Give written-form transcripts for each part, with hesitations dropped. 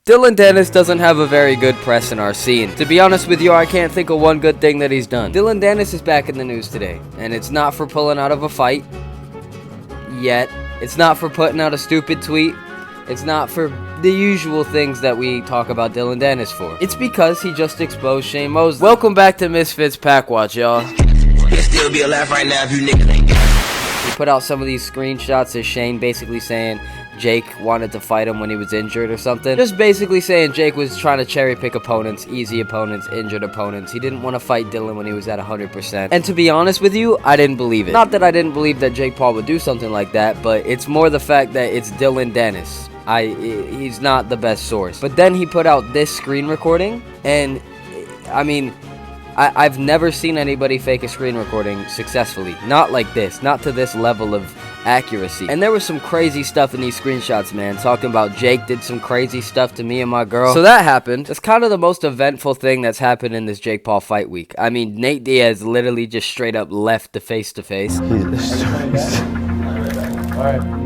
Dillon Danis doesn't have a very good press in our scene. To be honest with you, I can't think of one good thing that he's done. Dillon Danis is back in the news today, and it's not for pulling out of a fight. Yet. It's not for putting out a stupid tweet. It's not for the usual things that we talk about Dillon Danis for. It's because he just exposed Shane Mosley. Welcome back to Misfits Pack Watch, y'all. You'll still be alive right now if you niggas ain't got it. He put out some of these screenshots of Shane basically saying Jake wanted to fight him when he was injured or something. Just basically saying Jake was trying to cherry pick opponents, easy opponents, injured opponents. He didn't want to fight Dillon when he was at 100%. And to be honest with you, I didn't believe it. Not that I didn't believe that Jake Paul would do something like that, but it's more the fact that it's Dillon Danis. He's not the best source. But then he put out this screen recording, and I mean, I've never seen anybody fake a screen recording successfully. Not like this. Not to this level of accuracy. And there was some crazy stuff in these screenshots, man. Talking about Jake did some crazy stuff to me and my girl. So that happened. It's kind of the most eventful thing that's happened in this Jake Paul fight week. I mean, Nate Diaz literally just straight up left the face-to-face. Alright.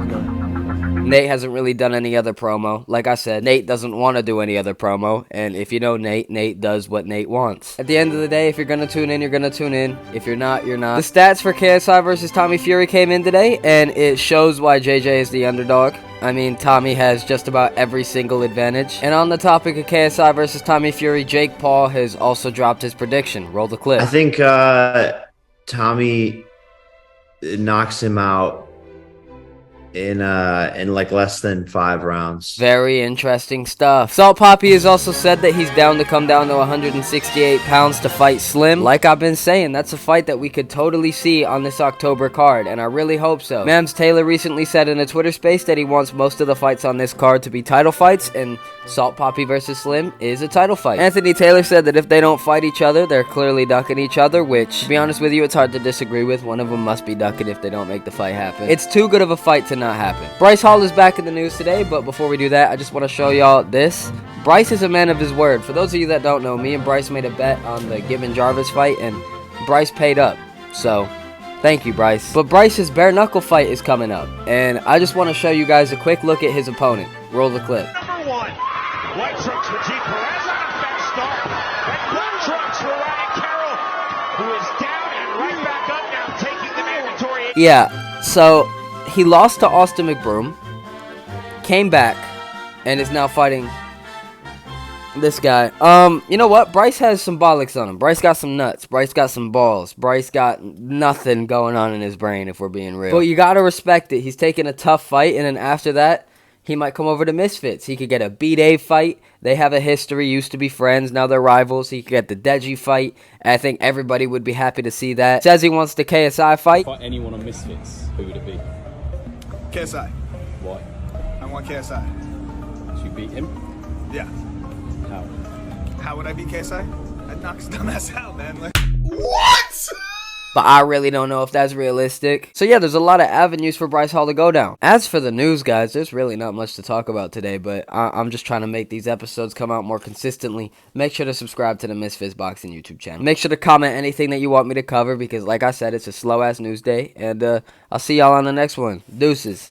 Nate hasn't really done any other promo. Like I said, Nate doesn't want to do any other promo. And if you know Nate, Nate does what Nate wants. At the end of the day, if you're going to tune in, you're going to tune in. If you're not, you're not. The stats for KSI versus Tommy Fury came in today, and it shows why JJ is the underdog. I mean, Tommy has just about every single advantage. And on the topic of KSI versus Tommy Fury, Jake Paul has also dropped his prediction. Roll the clip. I think Tommy knocks him out in like less than 5 rounds. Very interesting stuff. Salt Poppy has also said that he's down to come down to 168 pounds to fight Slim. Like I've been saying, that's a fight that we could totally see on this October card, and I really hope so. Mams Taylor recently said in a Twitter space that he wants most of the fights on this card to be title fights, and Salt Poppy versus Slim is a title fight. Anthony Taylor said that if they don't fight each other, they're clearly ducking each other, which, to be honest with you, it's hard to disagree with. One of them must be ducking if they don't make the fight happen. It's too good of a fight to not happen. Bryce Hall is back in the news today, but before we do that, I just want to show y'all this. Bryce is a man of his word. For those of you that don't know, me and Bryce made a bet on the Gibbon Jarvis fight, and Bryce paid up. So, thank you, Bryce. But Bryce's bare knuckle fight is coming up, and I just want to show you guys a quick look at his opponent. Roll the clip. Number 1, white trunks for G. Perez on a fast start. And black trunks for Ryan Carroll, who is down and right back up now, taking the mandatory. Yeah, so he lost to Austin McBroom, came back, and is now fighting this guy. You know what? Bryce has some bollocks on him. Bryce got some nuts. Bryce got some balls. Bryce got nothing going on in his brain, if we're being real. But you gotta respect it. He's taking a tough fight, and then after that, he might come over to Misfits. He could get a B-Dave fight. They have a history, used to be friends, now they're rivals. He could get the Deji fight. I think everybody would be happy to see that. Says he wants the KSI fight. Fight anyone on Misfits, who would it be? KSI. Why? I want KSI. Should you beat him? Yeah. How? How would I beat KSI? I'd knock his dumbass out, man. Like, What? But I really don't know if that's realistic. So yeah, there's a lot of avenues for Bryce Hall to go down. As for the news, guys, there's really not much to talk about today, but I'm just trying to make these episodes come out more consistently. Make sure to subscribe to the Misfits Boxing YouTube channel. Make sure to comment anything that you want me to cover, because like I said, it's a slow-ass news day, and I'll see y'all on the next one. Deuces.